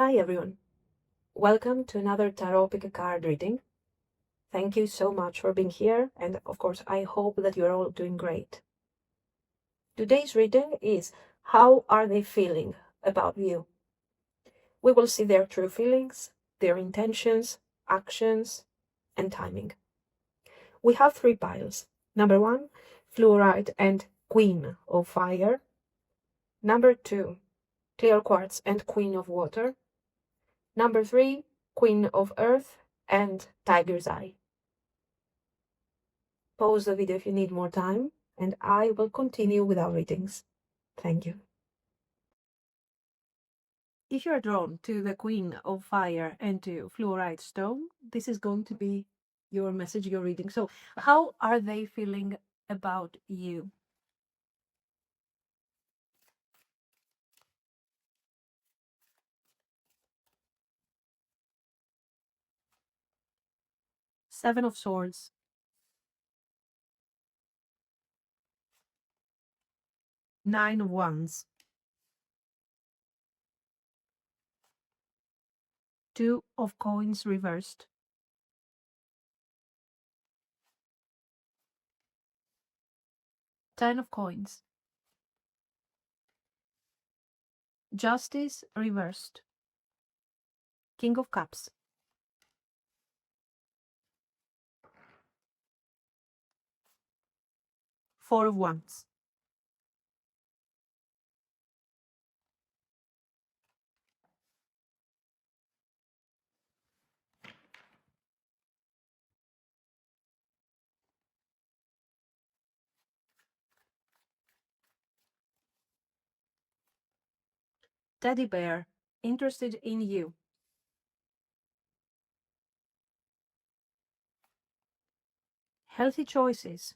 Hi everyone, welcome to another tarot pick a card reading. Thank you so much for being here, and of course I hope that you're all doing great. Today's reading is how are they feeling about you? We will see their true feelings, their intentions, actions, and timing. We have three piles. Number 1, Fluorite and Queen of Fire. Number 2, Clear Quartz and Queen of Water. Number 3, Queen of Earth and Tiger's Eye. Pause the video if you need more time, and I will continue with our readings. Thank you. If you're drawn to the Queen of Fire and to Fluorite Stone, this is going to be your message, your reading. So, how are they feeling about you? Seven of Swords, Nine of Wands, Two of Coins reversed, Ten of Coins, Justice reversed, King of Cups, Four of Wands, Teddy Bear, interested in you, Healthy choices,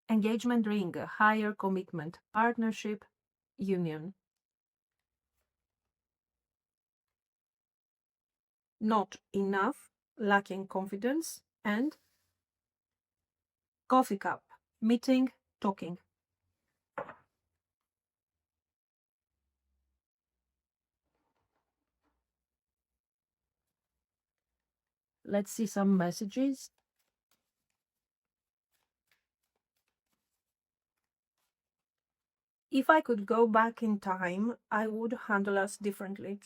Engagement ring, higher commitment, partnership, union. Not enough, lacking confidence, and coffee cup, meeting, talking. Let's see some messages. If I could go back in time, I would handle us differently.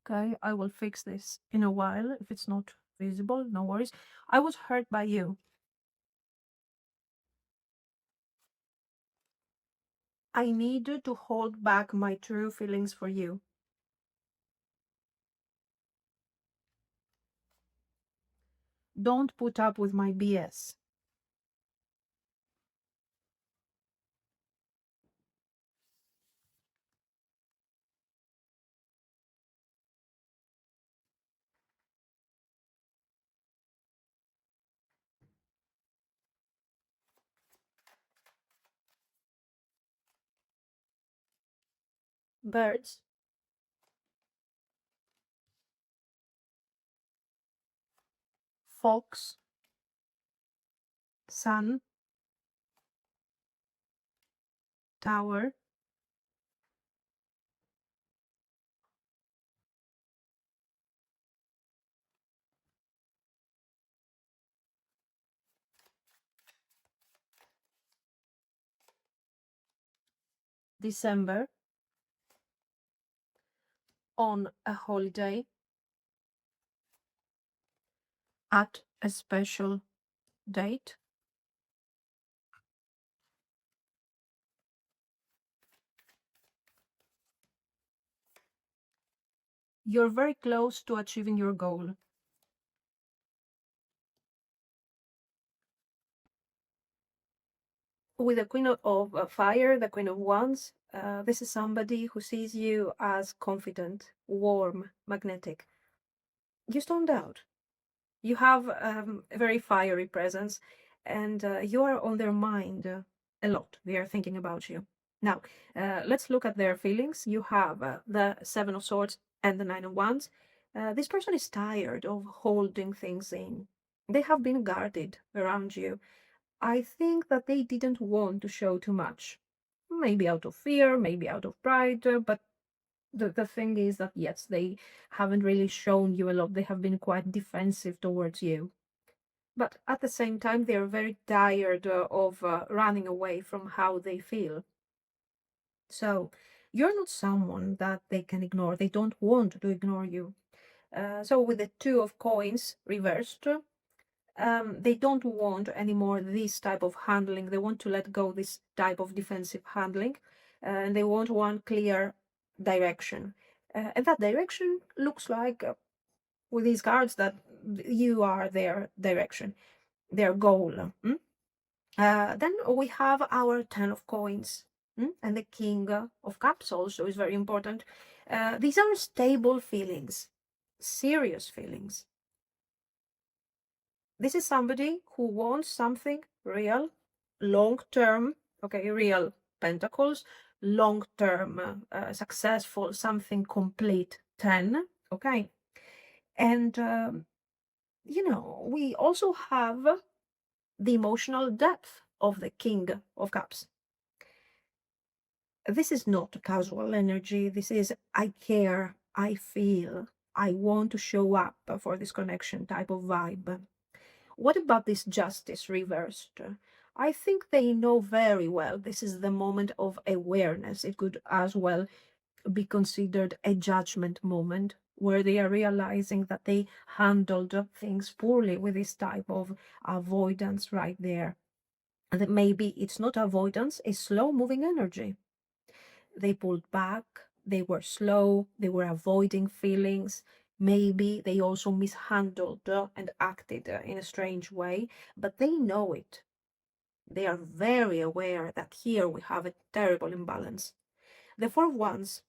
Okay, I will fix this in a while. If it's not visible, no worries. I was hurt by you. I needed to hold back my true feelings for you. Don't put up with my BS. Birds, fox, sun, tower, December, on a holiday, at a special date, you're very close to achieving your goal. With the Queen of Fire, the Queen of Wands, this is somebody who sees you as confident, warm, magnetic. You stand out. You have a very fiery presence, and you are on their mind a lot. They are thinking about you. Now, let's look at their feelings. You have the Seven of Swords and the Nine of Wands. This person is tired of holding things in. They have been guarded around you. I think that they didn't want to show too much. Maybe out of fear, maybe out of pride, but the thing is that yes, they haven't really shown you a lot. They have been quite defensive towards you. But at the same time, they're very tired of running away from how they feel. So you're not someone that they can ignore. They don't want to ignore you. So with the two of coins reversed, they don't want anymore this type of handling. They want to let go this type of defensive handling, and they want one clear direction. And that direction looks like, with these cards, that you are their direction, their goal. Then we have our Ten of Coins, and the King of Cups also is very important. These are stable feelings, serious feelings. This is somebody who wants something real, long term, okay, real pentacles, long term, successful, something complete, 10, okay. And, we also have the emotional depth of the King of Cups. This is not casual energy. This is I care, I feel, I want to show up for this connection type of vibe. What about this justice reversed? I think they know very well this is the moment of awareness. It could as well be considered a judgment moment where they are realizing that they handled things poorly with this type of avoidance right there. And that maybe it's not avoidance, it's slow moving energy. They pulled back, they were slow, they were avoiding feelings. Maybe they also mishandled and acted in a strange way, but they know it. They are very aware that here we have a terrible imbalance. The Four of Wands,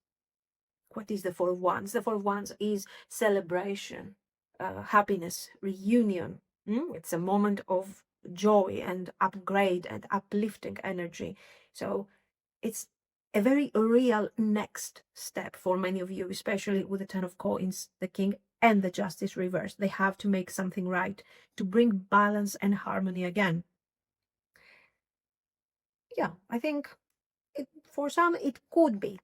what is the Four of Wands? The Four of Wands is celebration, happiness, reunion. It's a moment of joy and upgrade and uplifting energy. So it's a very real next step for many of you, especially with the Ten of Coins, the King, and the Justice reversed. They have to make something right to bring balance and harmony again. Yeah, I think for some it could be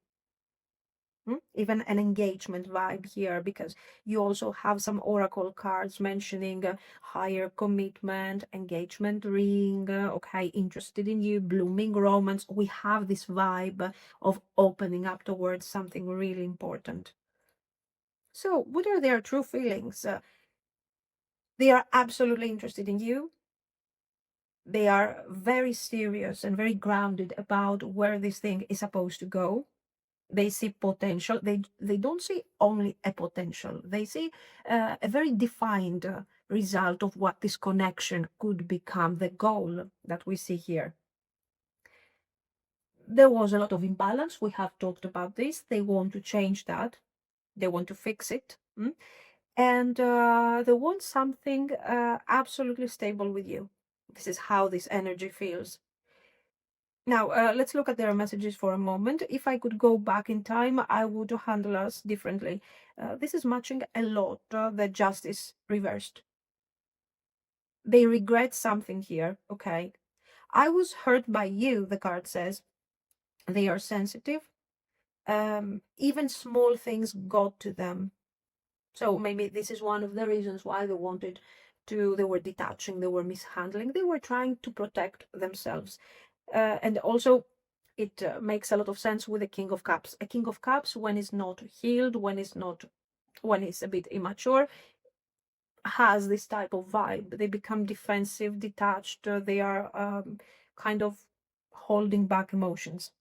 even an engagement vibe here, because you also have some oracle cards mentioning higher commitment, engagement ring, okay, interested in you, blooming romance. We have this vibe of opening up towards something really important. So what are their true feelings? They are absolutely interested in you. They are very serious and very grounded about where this thing is supposed to go. They see potential. They don't see only a potential. They see a very defined result of what this connection could become, the goal that we see here. There was a lot of imbalance. We have talked about this. They want to change that. They want to fix it. And they want something absolutely stable with you. This is how this energy feels. Now, let's look at their messages for a moment. If I could go back in time, I would handle us differently. This is matching a lot the justice reversed. They regret something here, okay? I was hurt by you, the card says. They are sensitive. Even small things got to them. So maybe this is one of the reasons why they were detaching, they were mishandling, they were trying to protect themselves. And also, it makes a lot of sense with the King of Cups. A King of Cups, when it's not healed, when it's a bit immature, has this type of vibe. They become defensive, detached. They are kind of holding back emotions.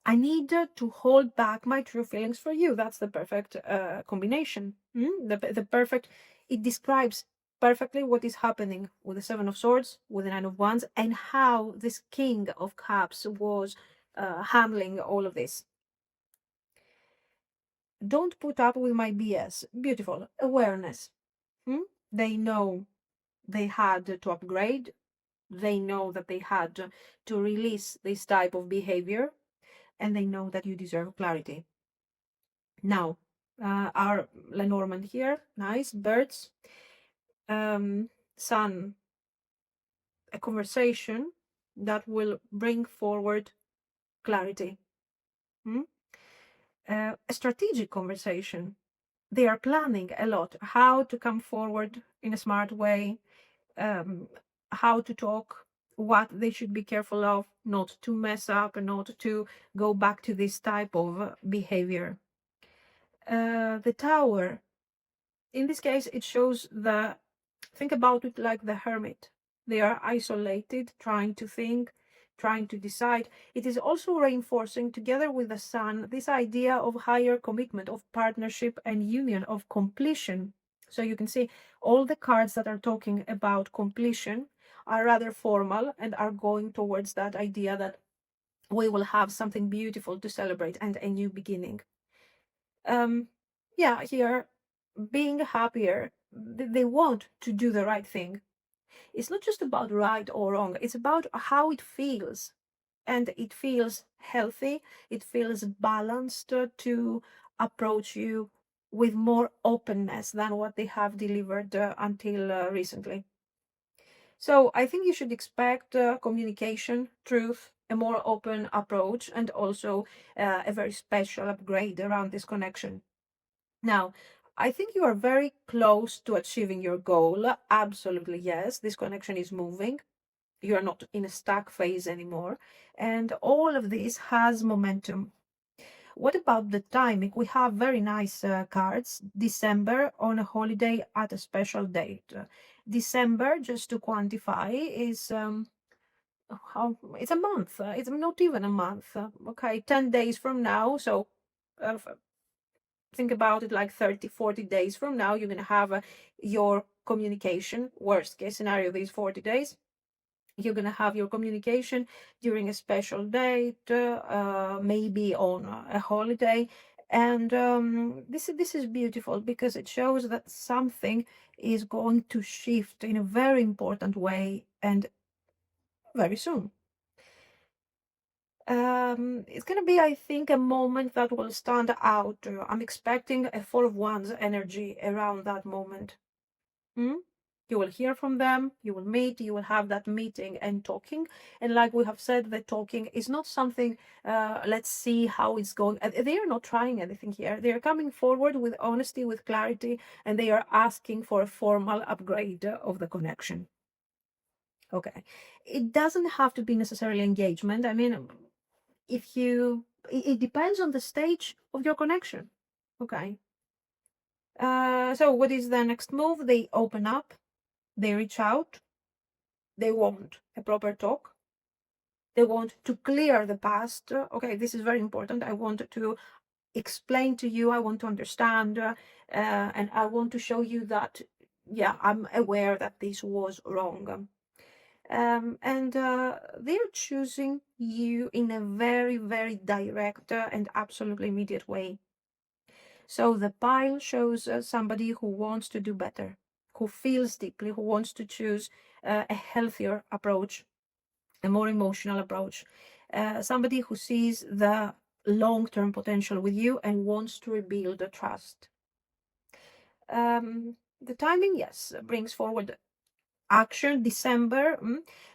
I need to hold back my true feelings for you. That's the perfect combination. The perfect. It describes perfectly what is happening with the Seven of Swords, with the Nine of Wands, and how this King of Cups was handling all of this. Don't put up with my BS. Beautiful. Awareness. They know they had to upgrade. They know that they had to release this type of behavior, and they know that you deserve clarity. Now, our Lenormand here, nice birds. Sun, a conversation that will bring forward clarity. A strategic conversation. They are planning a lot how to come forward in a smart way, how to talk, what they should be careful of, not to mess up and not to go back to this type of behavior. The Tower, in this case, it shows think about it like the hermit. They are isolated, trying to think, trying to decide. It is also reinforcing, together with the Sun, this idea of higher commitment, of partnership and union, of completion. So you can see all the cards that are talking about completion are rather formal and are going towards that idea that we will have something beautiful to celebrate and a new beginning. Yeah, here, being happier, they want to do the right thing. It's not just about right or wrong, it's about how it feels. And it feels healthy, it feels balanced to approach you with more openness than what they have delivered until recently. So I think you should expect communication, truth, a more open approach, and also a very special upgrade around this connection. Now, I think you are very close to achieving your goal. Absolutely, yes. This connection is moving. You are not in a stuck phase anymore. And all of this has momentum. What about the timing? We have very nice cards. December on a holiday at a special date. December, just to quantify, is it's a month. It's not even a month. Okay, 10 days from now. So think about it like 30, 40 days from now, you're going to have your communication. Worst case scenario, these 40 days. You're going to have your communication during a special date, maybe on a holiday. And this is beautiful because it shows that something is going to shift in a very important way and very soon. It's going to be, I think, a moment that will stand out. I'm expecting a Four of Wands energy around that moment. You will hear from them, you will meet, you will have that meeting and talking. And like we have said, the talking is not something, let's see how it's going. They are not trying anything here. They are coming forward with honesty, with clarity, and they are asking for a formal upgrade of the connection. Okay. It doesn't have to be necessarily engagement. I mean, it depends on the stage of your connection. Okay. So what is the next move? They open up, they reach out, they want a proper talk, they want to clear the past. Okay, this is very important. I want to explain to you, I want to understand, and I want to show you that, yeah, I'm aware that this was wrong. And they're choosing you in a very, very direct and absolutely immediate way. So the pile shows somebody who wants to do better, who feels deeply, who wants to choose a healthier approach, a more emotional approach, somebody who sees the long-term potential with you and wants to rebuild the trust. The timing, yes, brings forward action. December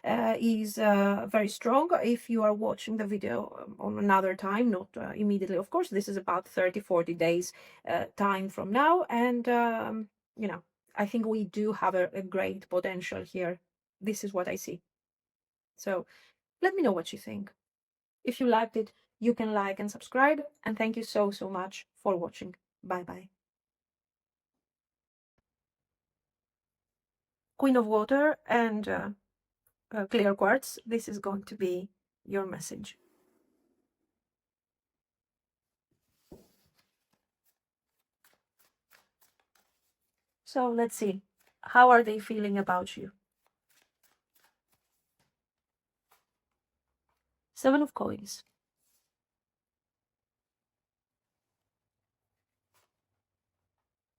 is very strong. If you are watching the video on another time, not immediately, of course, this is about 30, 40 days time from now. And, I think we do have a great potential here. This is what I see. So let me know what you think. If you liked it, you can like and subscribe. And thank you so, so much for watching. Bye-bye. Queen of Water and clear quartz. This is going to be your message. So let's see. How are they feeling about you? Seven of Coins.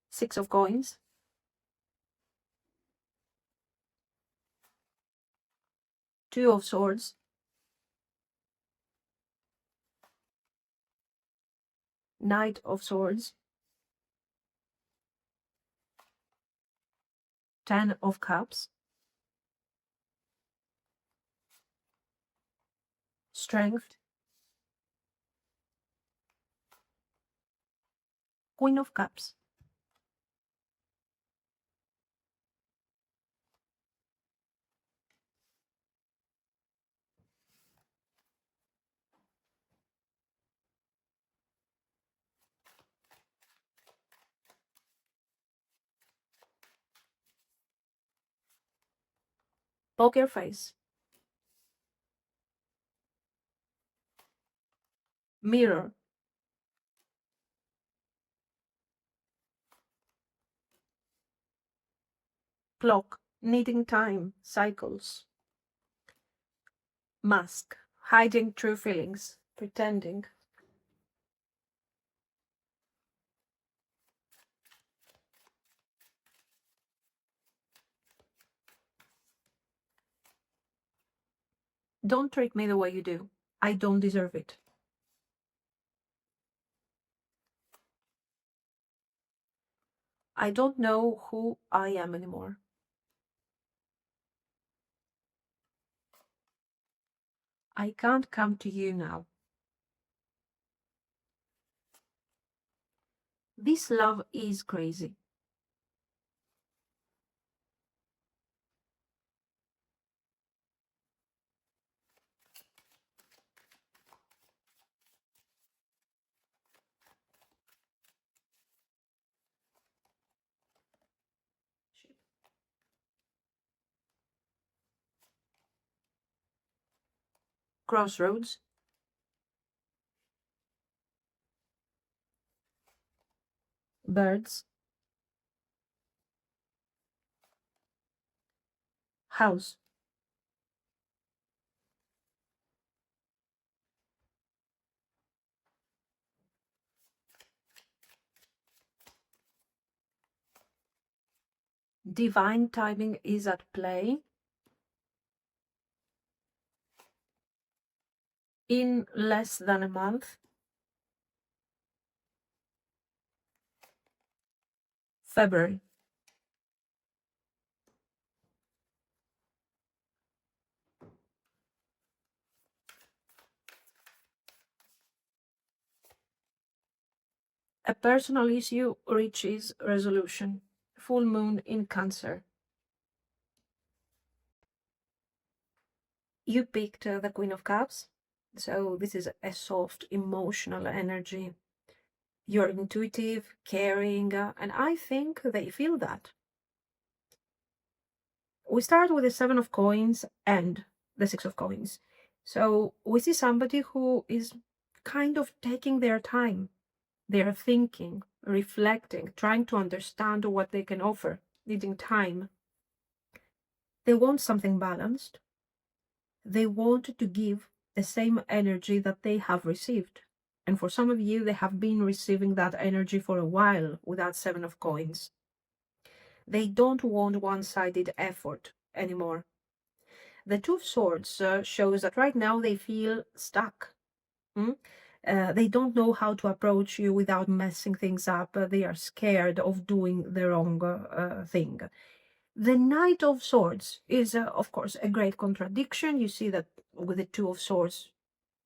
Six of Coins. Two of Swords. Knight of Swords. Ten of Cups, Strength, Queen of Cups, Poker Face, Mirror, Clock, Needing Time, Cycles, Mask, Hiding True Feelings, Pretending, Don't treat me the way you do. I don't deserve it. I don't know who I am anymore. I can't come to you now. This love is crazy. Crossroads, Birds, House, Divine timing is at play. In less than a month. February, a personal issue reaches resolution. Full moon in Cancer. You picked the Queen of Cups. So this is a soft, emotional energy. You're intuitive, caring, and I think they feel that. We start with the Seven of Coins and the Six of Coins. So we see somebody who is kind of taking their time. They're thinking, reflecting, trying to understand what they can offer, needing time. They want something balanced. They want to give the same energy that they have received. And for some of you, they have been receiving that energy for a while with that Seven of Coins. They don't want one-sided effort anymore. The Two of Swords shows that right now they feel stuck. They don't know how to approach you without messing things up. They are scared of doing the wrong thing. The Knight of Swords is, of course, a great contradiction. You see that with the Two of Swords,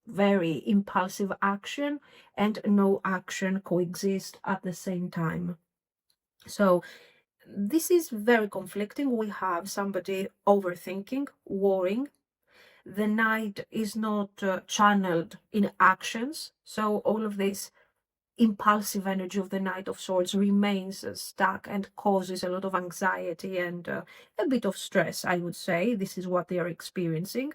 very impulsive action and no action coexist at the same time. So this is very conflicting. We have somebody overthinking, worrying. The Knight is not channeled in actions. So all of this impulsive energy of the Knight of Swords remains stuck and causes a lot of anxiety and a bit of stress, I would say. This is what they are experiencing.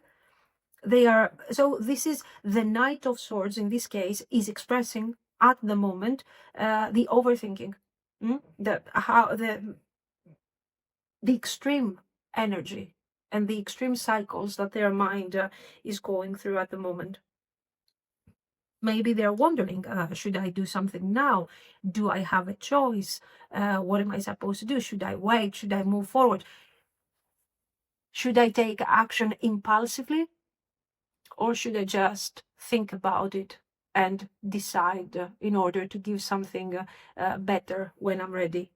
So this is the Knight of Swords in this case is expressing at the moment the overthinking, the extreme energy and the extreme cycles that their mind is going through at the moment. Maybe they're wondering, should I do something now? Do I have a choice? What am I supposed to do? Should I wait? Should I move forward? Should I take action impulsively? Or should I just think about it and decide in order to give something better when I'm ready?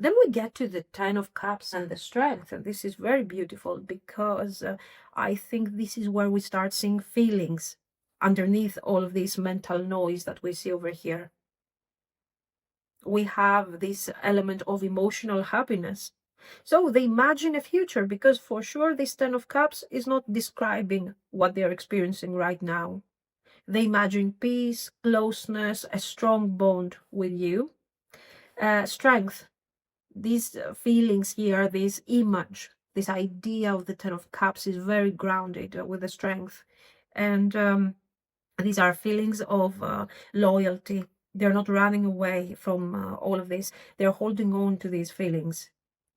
Then we get to the Ten of Cups and the Strength, and this is very beautiful because I think this is where we start seeing feelings underneath all of this mental noise that we see over here. We have this element of emotional happiness. So they imagine a future, because for sure this Ten of Cups is not describing what they're experiencing right now. They imagine peace, closeness, a strong bond with you. Strength, these feelings here, this image, this idea of the Ten of Cups is very grounded with the strength. And these are feelings of loyalty. They're not running away from all of this. They're holding on to these feelings,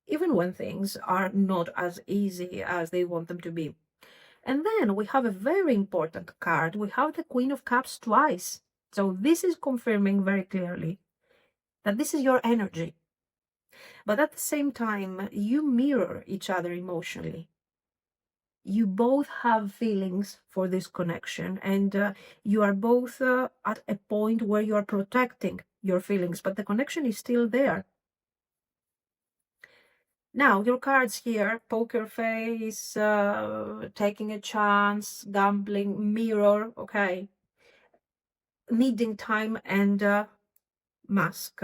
even when things are not as easy as they want them to be. And then we have a very important card. We have the Queen of Cups twice. So this is confirming very clearly that this is your energy. But at the same time, you mirror each other emotionally. You both have feelings for this connection, and you are both at a point where you are protecting your feelings, but the connection is still there. Now, your cards here: poker face, taking a chance, gambling, mirror, okay, needing time, and mask.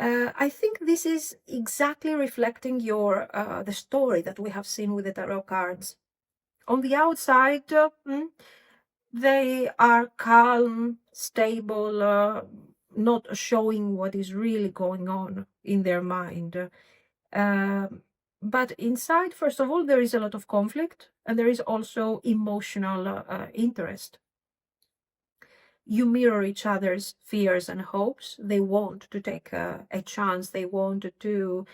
I think this is exactly reflecting your the story that we have seen with the tarot cards. On the outside, they are calm, stable, not showing what is really going on in their mind. But inside, first of all, there is a lot of conflict, and there is also emotional interest. You mirror each other's fears and hopes. They want to take a chance. They want to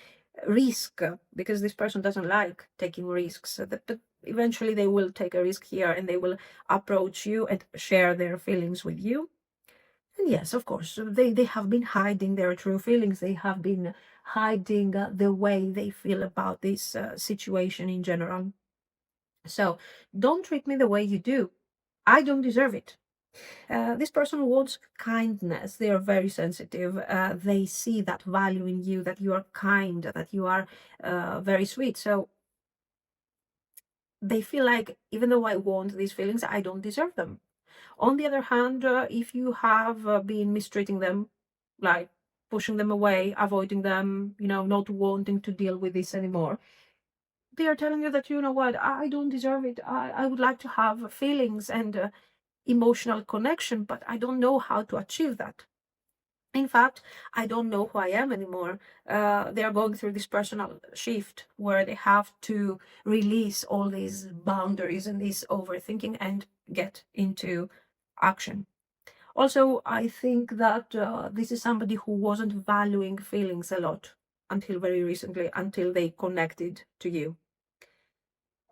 risk, because this person doesn't like taking risks. But eventually they will take a risk here, and they will approach you and share their feelings with you. And yes, of course, they have been hiding their true feelings. They have been hiding the way they feel about this situation in general. So don't treat me the way you do. I don't deserve it. This person wants kindness. They are very sensitive. They see that value in you, that you are kind, that you are very sweet. So they feel like, even though I want these feelings, I don't deserve them. On the other hand, if you have been mistreating them, like pushing them away, avoiding them, not wanting to deal with this anymore, they are telling you that, you know what, I don't deserve it. I would like to have feelings and emotional connection, but I don't know how to achieve that. In fact, I don't know who I am anymore. They are going through this personal shift where they have to release all these boundaries and this overthinking and get into action. Also, I think that this is somebody who wasn't valuing feelings a lot until very recently, until they connected to you.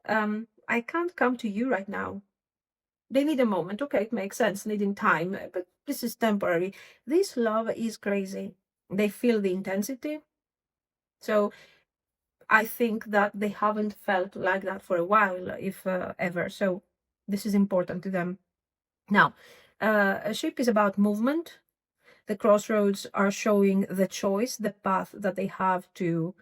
I can't come to you right now. They need a moment. Okay, it makes sense, needing time, but this is temporary. This love is crazy. They feel the intensity. So I think that they haven't felt like that for a while, if ever. So this is important to them. Now, a ship is about movement. The crossroads are showing the choice, the path that they have to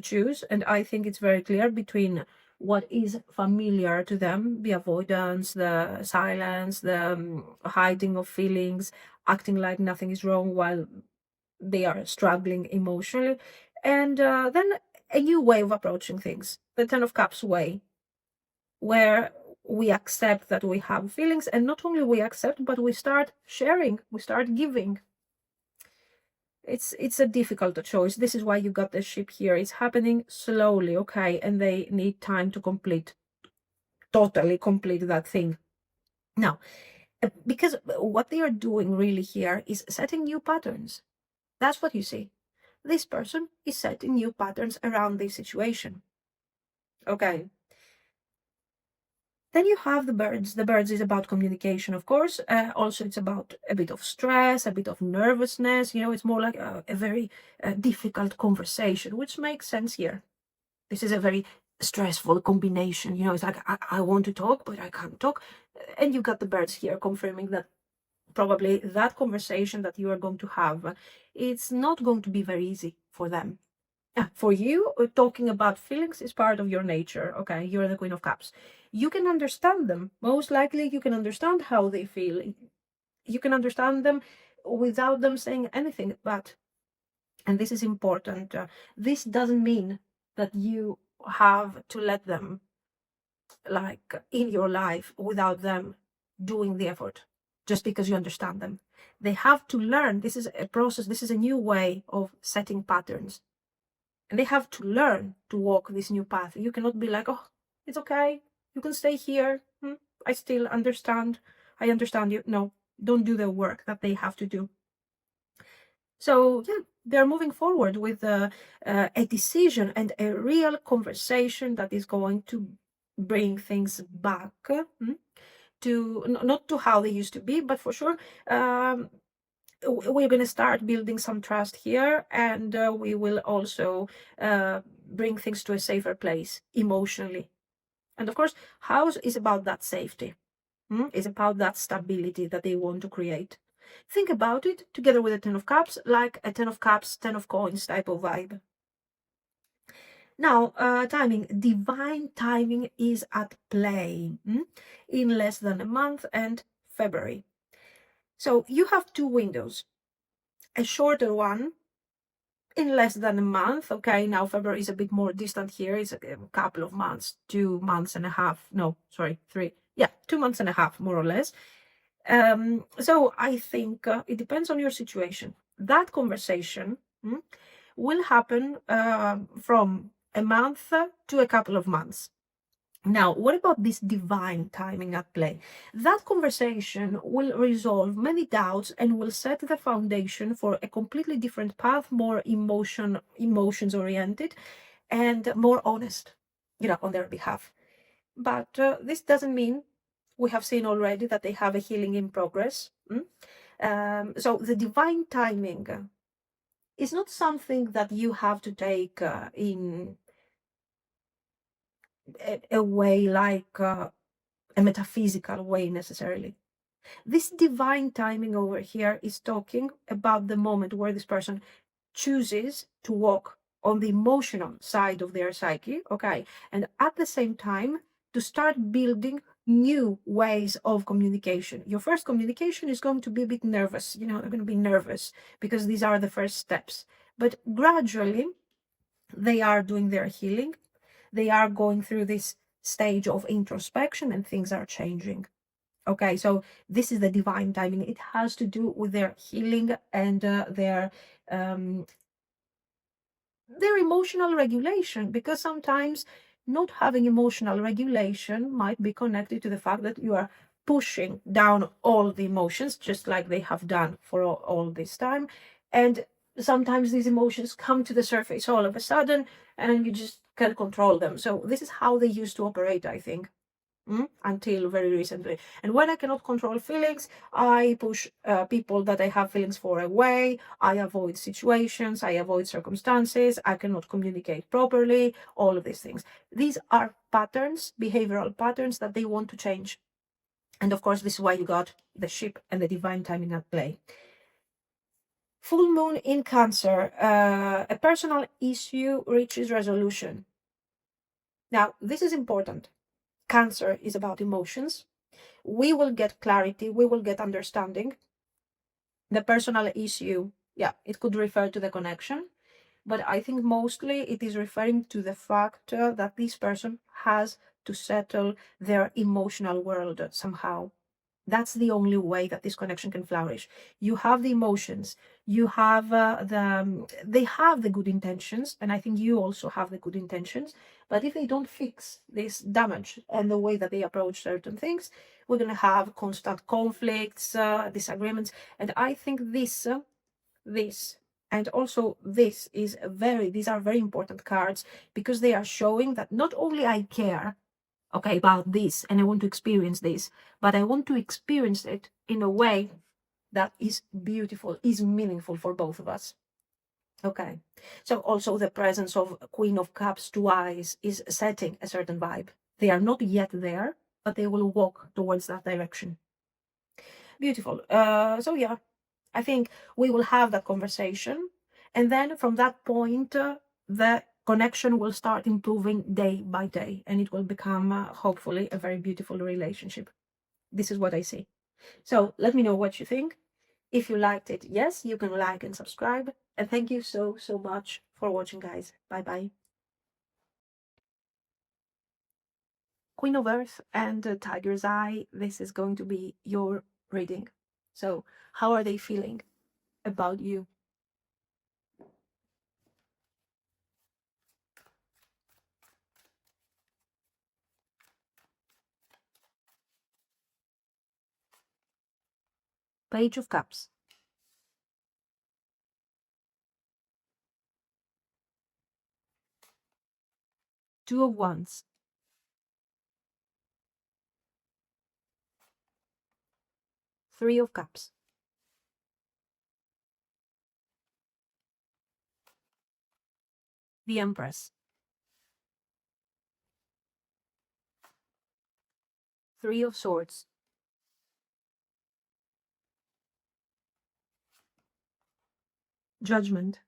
choose. And I think it's very clear between what is familiar to them, the avoidance, the silence, the hiding of feelings, acting like nothing is wrong while they are struggling emotionally, and then a new way of approaching things, the Ten of Cups way, where we accept that we have feelings, and not only we accept, but we start sharing, we start giving. It's a difficult choice. This is why you got the ship here. It's happening slowly, okay, and they need time to totally complete that thing. Now, because what they are doing really here is setting new patterns. That's what you see. This person is setting new patterns around this situation. Okay. Then you have the birds. The birds is about communication, of course. Also, it's about a bit of stress, a bit of nervousness. It's more like a very difficult conversation, which makes sense here. This is a very stressful combination. It's like, I want to talk, but I can't talk. And you got the birds here confirming that probably that conversation that you are going to have, it's not going to be very easy for them. For you, talking about feelings is part of your nature. Okay, you're the Queen of Cups. You can understand them. Most likely, you can understand how they feel. You can understand them without them saying anything. But, and this is important, this doesn't mean that you have to let them, like, in your life without them doing the effort, just because you understand them. They have to learn. This is a process. This is a new way of setting patterns. And they have to learn to walk this new path. You cannot be like, oh, it's okay, you can stay here. I still understand. I understand you. No, don't do the work that they have to do. So yeah, they're moving forward with a decision and a real conversation that is going to bring things back to, not to how they used to be, but for sure, we're going to start building some trust here, and we will also bring things to a safer place emotionally. And of course, house is about that safety. It's about that stability that they want to create. Think about it together with a 10 of Cups, like a 10 of Cups, 10 of Coins type of vibe. Now, timing. Divine timing is at play in less than a month and February. So you have two windows. A shorter one in less than a month. Okay, now February is a bit more distant here. It's a couple of months, 2 months and a half. No, sorry, 3. Yeah, 2 months and a half, more or less. So I think it depends on your situation. That conversation will happen from a month to a couple of months. Now, what about this divine timing at play? That conversation will resolve many doubts and will set the foundation for a completely different path, more emotions oriented and more honest, on their behalf. But this doesn't mean, we have seen already that they have a healing in progress. So the divine timing is not something that you have to take in a way like a metaphysical way necessarily. This divine timing over here is talking about the moment where this person chooses to walk on the emotional side of their psyche, okay, and at the same time to start building new ways of communication. Your first communication is going to be a bit nervous, they're going to be nervous because these are the first steps, but gradually they are doing their healing. They are going through this stage of introspection and things are changing. Okay, so this is the divine timing. It has to do with their healing and their emotional regulation, because sometimes not having emotional regulation might be connected to the fact that you are pushing down all the emotions, just like they have done for all this time. And sometimes these emotions come to the surface all of a sudden and you just can't control them. So this is how they used to operate, I think. Until very recently. And when I cannot control feelings, I push people that I have feelings for away. I avoid situations, I avoid circumstances, I cannot communicate properly, all of these things. These are patterns, behavioral patterns that they want to change. And of course, this is why you got the ship and the divine timing at play. Full moon in Cancer, a personal issue reaches resolution. Now, this is important. Cancer is about emotions. We will get clarity, we will get understanding. The personal issue, yeah, it could refer to the connection, but I think mostly it is referring to the fact that this person has to settle their emotional world somehow. That's the only way that this connection can flourish. You have the emotions, you have they have the good intentions, and I think you also have the good intentions. But if they don't fix this damage and the way that they approach certain things, we're going to have constant conflicts, disagreements. And I think this and also these are very important cards, because they are showing that not only I care, okay, about this and I want to experience this, but I want to experience it in a way that is beautiful, is meaningful for both of us. Okay, so also the presence of Queen of Cups twice is setting a certain vibe. They are not yet there, but they will walk towards that direction. Beautiful. So yeah, I think we will have that conversation, and then from that point, the connection will start improving day by day, and it will become hopefully a very beautiful relationship. This is what I see. So let me know what you think. If you liked it, yes, you can like and subscribe. And thank you so, so much for watching, guys. Bye bye. Queen of Earth and Tiger's Eye, this is going to be your reading. So, how are they feeling about you? Page of Cups, Two of Wands, Three of Cups, the Empress, Three of Swords, Judgment,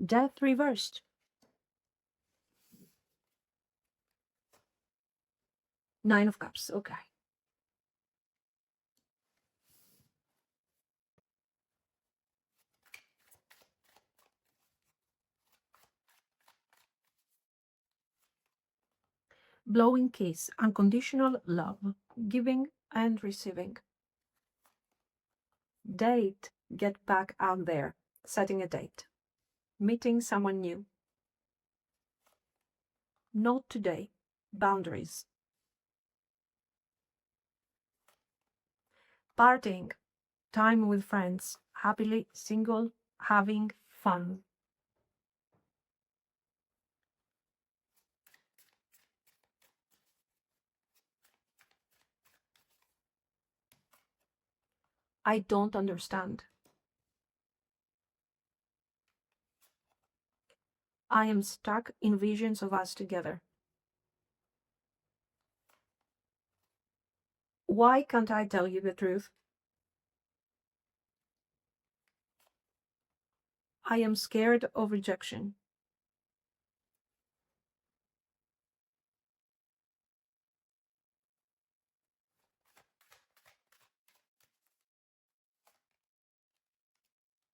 Death reversed, Nine of Cups. Okay. Blowing kiss, unconditional love, giving and receiving. Date, get back out there, setting a date, meeting someone new. Not today, boundaries. Partying, time with friends, happily single, having fun. I don't understand. I am stuck in visions of us together. Why can't I tell you the truth? I am scared of rejection.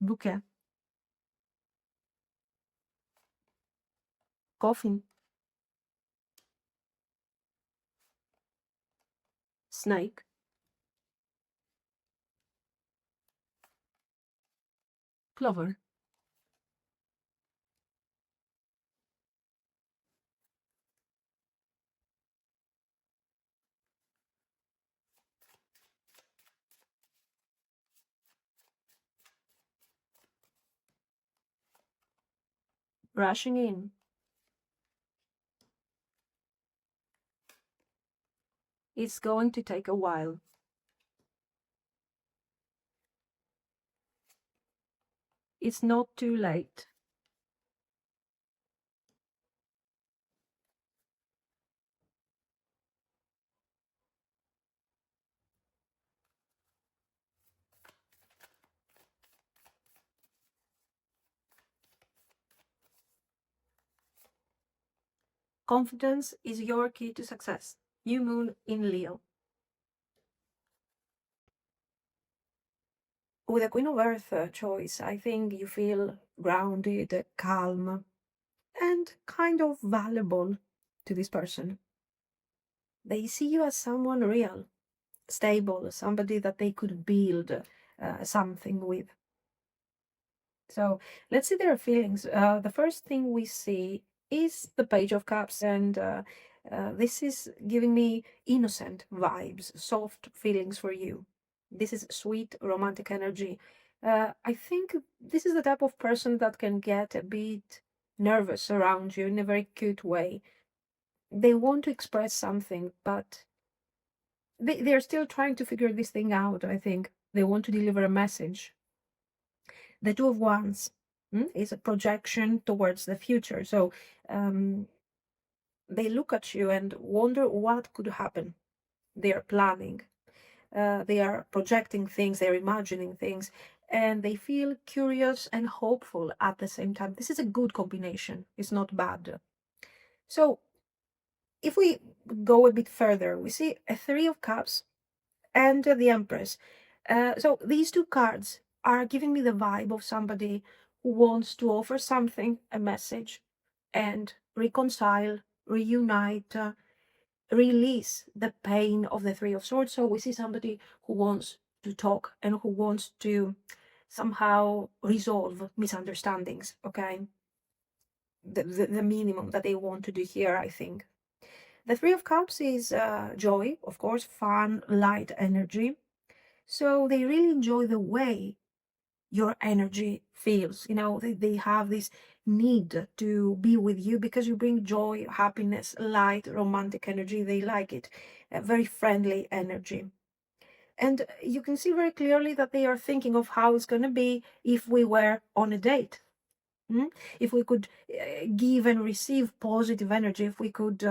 Bouquet, coffin, snake, clover, rushing in. It's going to take a while. It's not too late. Confidence is your key to success. New moon in Leo. With a Queen of Earth choice, I think you feel grounded, calm, and kind of valuable to this person. They see you as someone real, stable, somebody that they could build something with. So let's see their feelings. The first thing we see is the Page of Cups, and this is giving me innocent vibes, soft feelings for you. This is sweet, romantic energy. I think this is the type of person that can get a bit nervous around you in a very cute way. They want to express something, but they're still trying to figure this thing out, I think. They want to deliver a message. The Two of Wands. It's a projection towards the future. So they look at you and wonder what could happen. They are planning. They are projecting things, they're imagining things, and they feel curious and hopeful at the same time. This is a good combination. It's not bad. So if we go a bit further, we see a Three of Cups and the Empress. So these two cards are giving me the vibe of somebody who wants to offer something, a message, and reconcile, reunite, release the pain of the Three of Swords. So we see somebody who wants to talk and who wants to somehow resolve misunderstandings, okay? The minimum that they want to do here, I think. The Three of Cups is joy, of course, fun, light energy. So they really enjoy the way your energy feels. You know, they have this need to be with you because you bring joy, happiness, light, romantic energy. They like it. A very friendly energy. And you can see very clearly that they are thinking of how it's going to be if we were on a date. If we could give and receive positive energy, if we could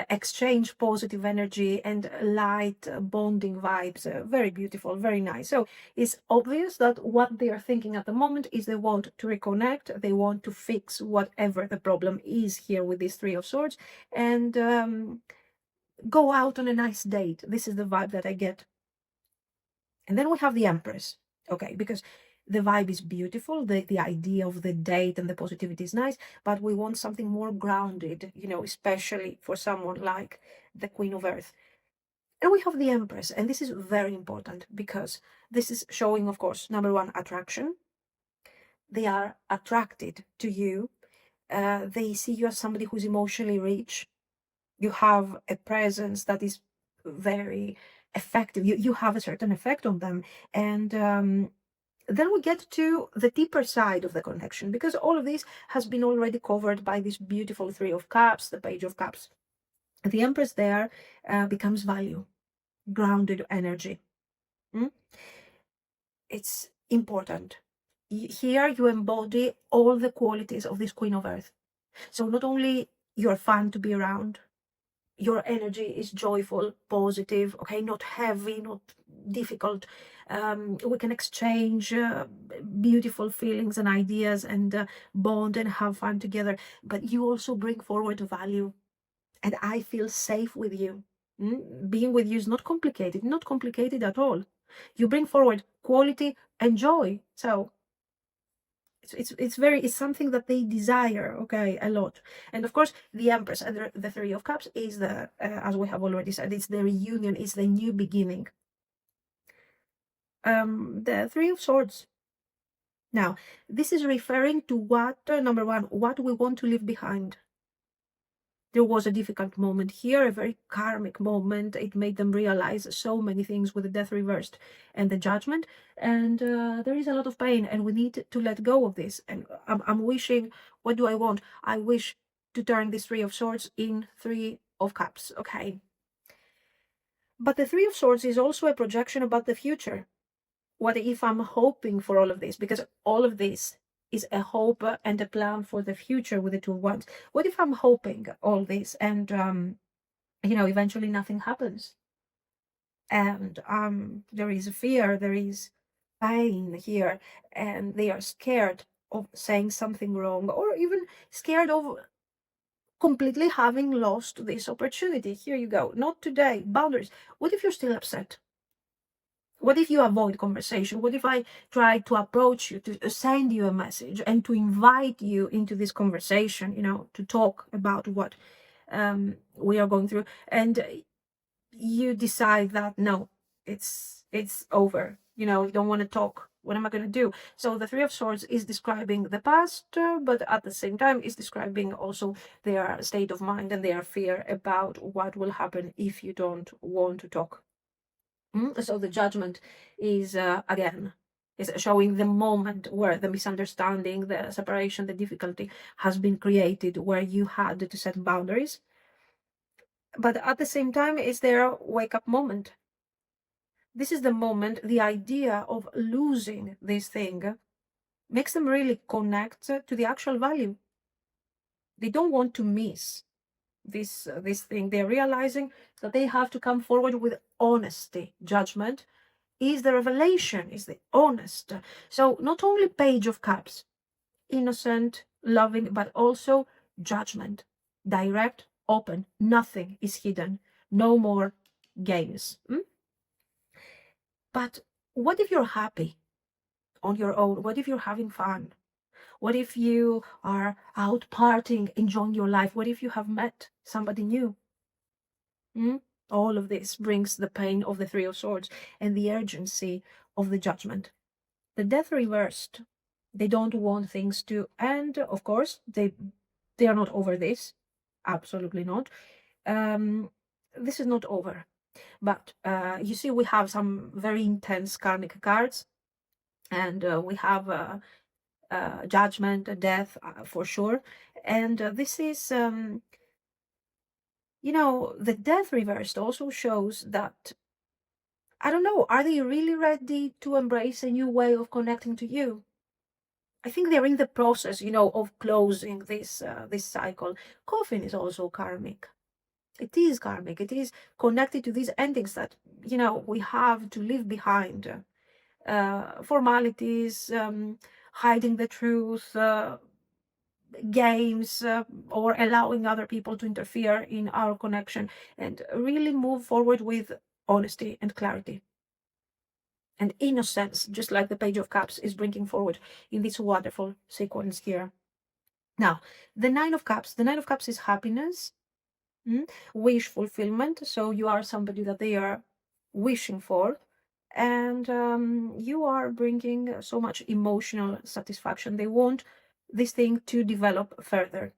exchange positive energy and light bonding vibes, very beautiful, very nice. So it's obvious that what they are thinking at the moment is they want to reconnect, they want to fix whatever the problem is here with this Three of Swords, and go out on a nice date. This is the vibe that I get. And then we have the Empress, okay, because the vibe is beautiful, the idea of the date and the positivity is nice, but we want something more grounded, you know, especially for someone like the Queen of Earth. And we have the Empress, and this is very important because this is showing, of course, number one, attraction. They are attracted to you. They see you as somebody who's emotionally rich. You have a presence that is very effective. You have a certain effect on them. And then we get to the deeper side of the connection, because all of this has been already covered by this beautiful Three of Cups, the Page of Cups. The Empress there becomes value, grounded energy. It's important. Here you embody all the qualities of this Queen of Earth. So not only you're fun to be around, your energy is joyful, positive, okay, not heavy, not difficult. We can exchange beautiful feelings and ideas and bond and have fun together. But you also bring forward value, and I feel safe with you. Being with you is not complicated at all. You bring forward quality and joy. So it's something that they desire, okay, a lot. And of course the Empress and the Three of Cups is the as we have already said, it's the reunion, it's the new beginning. The Three of Swords, now this is referring to what number one, what we want to leave behind. There was a difficult moment here, a very karmic moment. It made them realize so many things with the Death reversed and the Judgment. And there is a lot of pain, and we need to let go of this. And I'm wishing, what do I want? I wish to turn this Three of Swords in Three of Cups, okay? But the Three of Swords is also a projection about the future. What if I'm hoping for all of this? Because all of this is a hope and a plan for the future with the Two of Wands. What if I'm hoping all this and you know, eventually nothing happens, and there is fear, there is pain here, and they are scared of saying something wrong, or even scared of completely having lost this opportunity. Here you go, not today, boundaries. What if you're still upset? What if you avoid conversation? What if I try to approach you, to send you a message and to invite you into this conversation, you know, to talk about what we are going through, and you decide that no, it's over, you know, you don't want to talk. What am I going to do? So the Three of Swords is describing the past, but at the same time is describing also their state of mind and their fear about what will happen if you don't want to talk. So the Judgment is again is showing the moment where the misunderstanding, the separation, the difficulty has been created, where you had to set boundaries. But at the same time, is their wake up moment. This is the moment, the idea of losing this thing makes them really connect to the actual value. They don't want to miss this thing. They're realizing that they have to come forward with honesty. Judgment is the revelation, is the honest. So not only Page of Cups, innocent, loving, but also judgment, direct, open. Nothing is hidden. No more games. But what if you're happy on your own? What if you're having fun? What if you are out partying, enjoying your life? What if you have met somebody new? All of this brings the pain of the Three of Swords and the urgency of the Judgment. The Death reversed. They don't want things to end. Of course, they are not over this. Absolutely not. This is not over. But you see, we have some very intense karmic cards, and we have judgment, death, for sure. And this is, the death reversed also shows that, I don't know, are they really ready to embrace a new way of connecting to you? I think they're in the process, of closing this cycle. Coffin is also karmic. It is karmic. It is connected to these endings that, we have to leave behind. Formalities, hiding the truth, games, or allowing other people to interfere in our connection, and really move forward with honesty and clarity and innocence, just like the Page of Cups is bringing forward in this wonderful sequence here. Now, the Nine of Cups. The Nine of Cups is happiness, wish fulfillment. So you are somebody that they are wishing for, and you are bringing so much emotional satisfaction. They want this thing to develop further.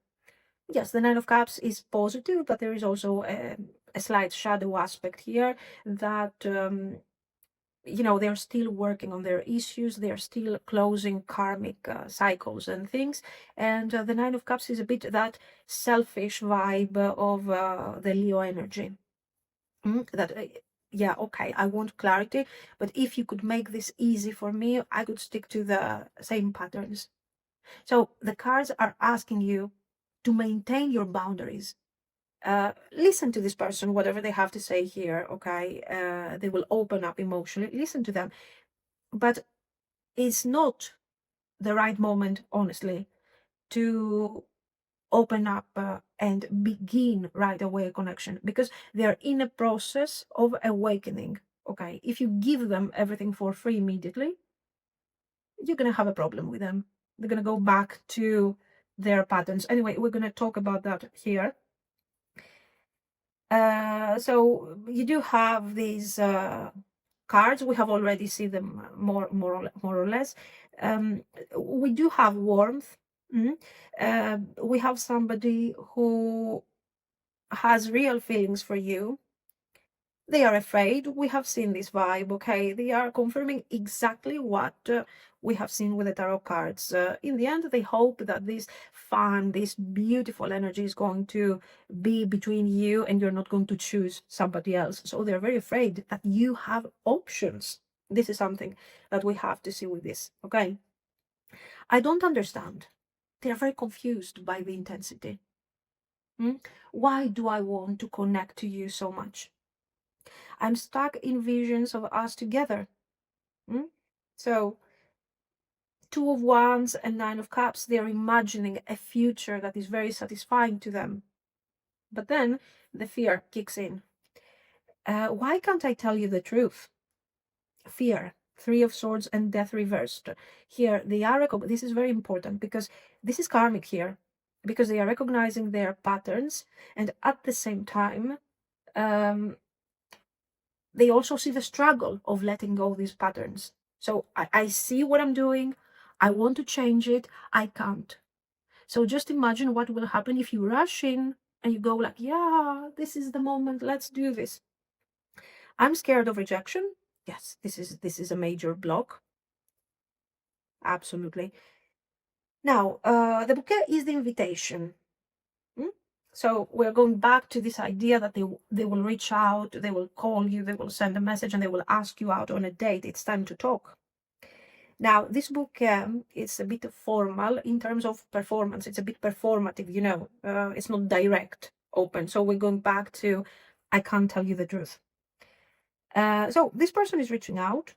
Yes, the Nine of Cups is positive, but there is also a slight shadow aspect here that they're still working on their issues. They're still closing karmic cycles and things. And the Nine of Cups is a bit that selfish vibe of the Leo energy. That, yeah, okay, I want clarity, but if you could make this easy for me, I could stick to the same patterns. So the cards are asking you to maintain your boundaries. Listen to this person, whatever they have to say here, okay? They will open up emotionally. Listen to them. But it's not the right moment, honestly, to open up and begin right away a connection, because they're in a process of awakening. Okay, if you give them everything for free immediately, you're going to have a problem with them. They're going to go back to their patterns. Anyway, we're going to talk about that here. So you do have these cards. We have already seen them more or less. We do have warmth. We have somebody who has real feelings for you. They are afraid. We have seen this vibe, okay? They are confirming exactly what we have seen with the tarot cards. In the end, they hope that this fun, this beautiful energy is going to be between you, and you're not going to choose somebody else. So they're very afraid that you have options. This is something that we have to see with this, okay? I don't understand. They're very confused by the intensity. Why do I want to connect to you so much? I'm stuck in visions of us together. So, Two of Wands and Nine of Cups, they're imagining a future that is very satisfying to them. But then the fear kicks in. Why can't I tell you the truth? Fear. Three of Swords and Death reversed. Here, they are, this is very important because this is karmic here, because they are recognizing their patterns, and at the same time, they also see the struggle of letting go of these patterns. So I see what I'm doing. I want to change it. I can't. So just imagine what will happen if you rush in and you go like, yeah, this is the moment. Let's do this. I'm scared of rejection. Yes, this is a major block. Absolutely. Now, the bouquet is the invitation. So we're going back to this idea that they will reach out, they will call you, they will send a message, and they will ask you out on a date. It's time to talk. Now, this book it's a bit formal in terms of performance. It's a bit performative, you know. It's not direct, open. So we're going back to, I can't tell you the truth. So this person is reaching out.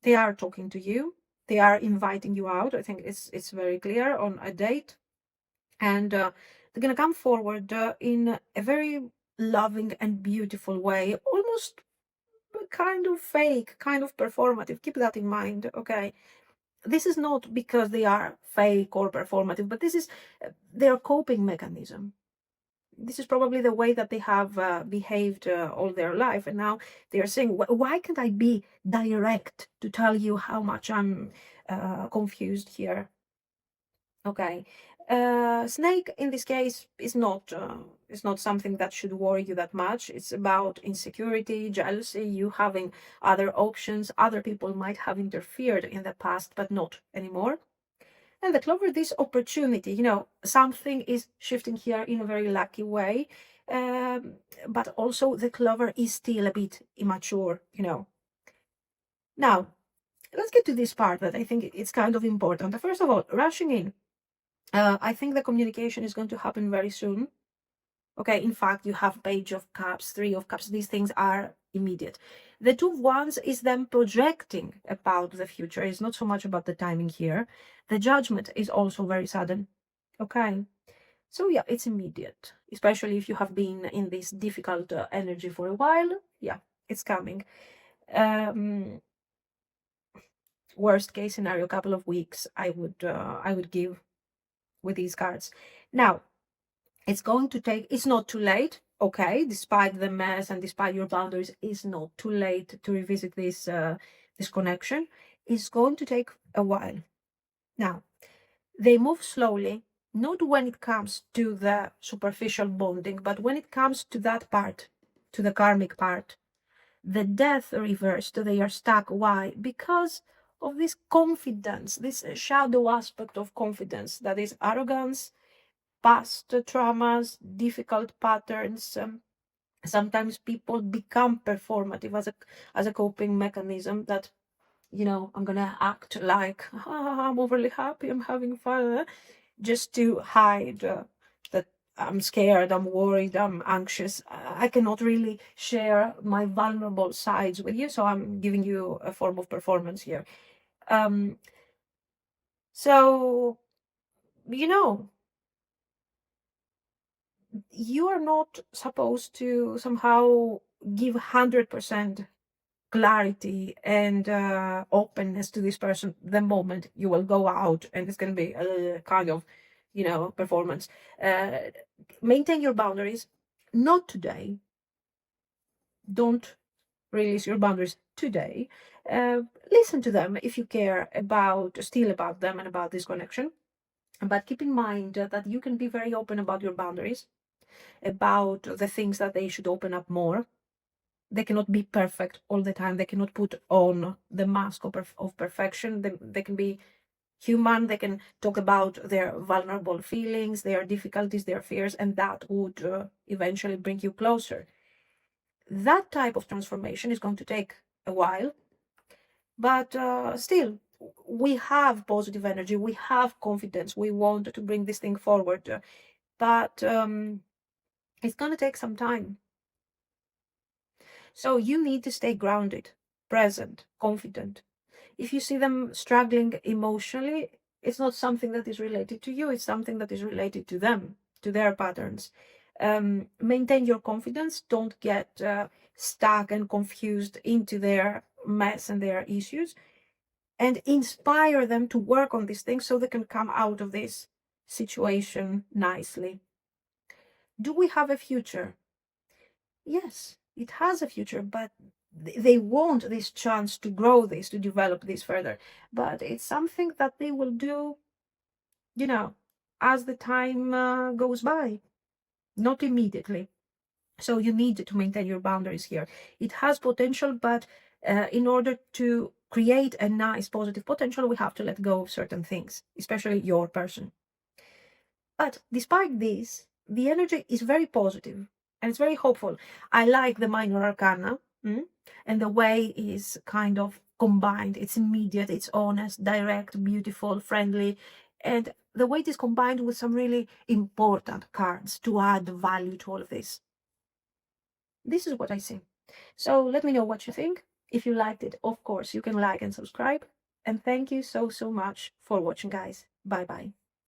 They are talking to you. They are inviting you out. I think it's very clear on a date. And they're going to come forward in a very loving and beautiful way, almost kind of fake, kind of performative. Keep that in mind, okay? This is not because they are fake or performative, but this is their coping mechanism. This is probably the way that they have behaved all their life. And now they are saying, why can't I be direct to tell you how much I'm confused here? Okay. Snake in this case is not something that should worry you that much. It's about insecurity, jealousy, you having other options. Other people might have interfered in the past, but not anymore. And the clover, this opportunity, you know, something is shifting here in a very lucky way. But also the clover is still a bit immature, you know. Now, let's get to this part that I think it's kind of important. First of all, rushing in. I think the communication is going to happen very soon. Okay, in fact, you have Page of Cups, Three of Cups. These things are immediate. The Two of Wands is them projecting about the future. It's not so much about the timing here. The Judgment is also very sudden. Okay, so yeah, it's immediate, especially if you have been in this difficult energy for a while. Yeah, it's coming. Worst case scenario, a couple of weeks, I would give with these cards. Now, it's going to take, it's not too late, okay, despite the mess and despite your boundaries, it's not too late to revisit this connection. It's going to take a while. Now, they move slowly, not when it comes to the superficial bonding, but when it comes to that part, to the karmic part. The Death reversed, they are stuck. Why? Because of this confidence, this shadow aspect of confidence, that is arrogance, past traumas, difficult patterns. Sometimes people become performative as a coping mechanism, that, you know, I'm gonna act like I'm overly happy, I'm having fun, just to hide that I'm scared, I'm worried, I'm anxious. I cannot really share my vulnerable sides with you, so I'm giving you a form of performance here. So, you know, you are not supposed to somehow give 100% clarity and openness to this person the moment you will go out, and it's going to be a kind of, you know, performance. Maintain your boundaries. Not today. Don't release your boundaries today. Listen to them if you care about, still about them and about this connection, but keep in mind that you can be very open about your boundaries, about the things that they should open up more. They cannot be perfect all the time. They cannot put on the mask of perfection. They can be human. They can talk about their vulnerable feelings, their difficulties, their fears, and that would eventually bring you closer. That type of transformation is going to take a while, but still, we have positive energy. We have confidence. We want to bring this thing forward, but it's going to take some time. So you need to stay grounded, present, confident. If you see them struggling emotionally, it's not something that is related to you, it's something that is related to them, to their patterns. Maintain your confidence. Don't get stuck and confused into their mess and their issues, and inspire them to work on these things so they can come out of this situation nicely. Do we have a future? Yes, it has a future, but they want this chance to grow this, to develop this further. But it's something that they will do, you know, as the time goes by, not immediately. So you need to maintain your boundaries here. It has potential, but in order to create a nice positive potential, we have to let go of certain things, especially your person. But despite this, the energy is very positive and it's very hopeful. I like the minor arcana. And the way is kind of combined. It's immediate, it's honest, direct, beautiful, friendly. And the way it is combined with some really important cards to add value to all of this. This is what I see. So let me know what you think. If you liked it, of course, you can like and subscribe. And thank you so, so much for watching, guys. Bye-bye.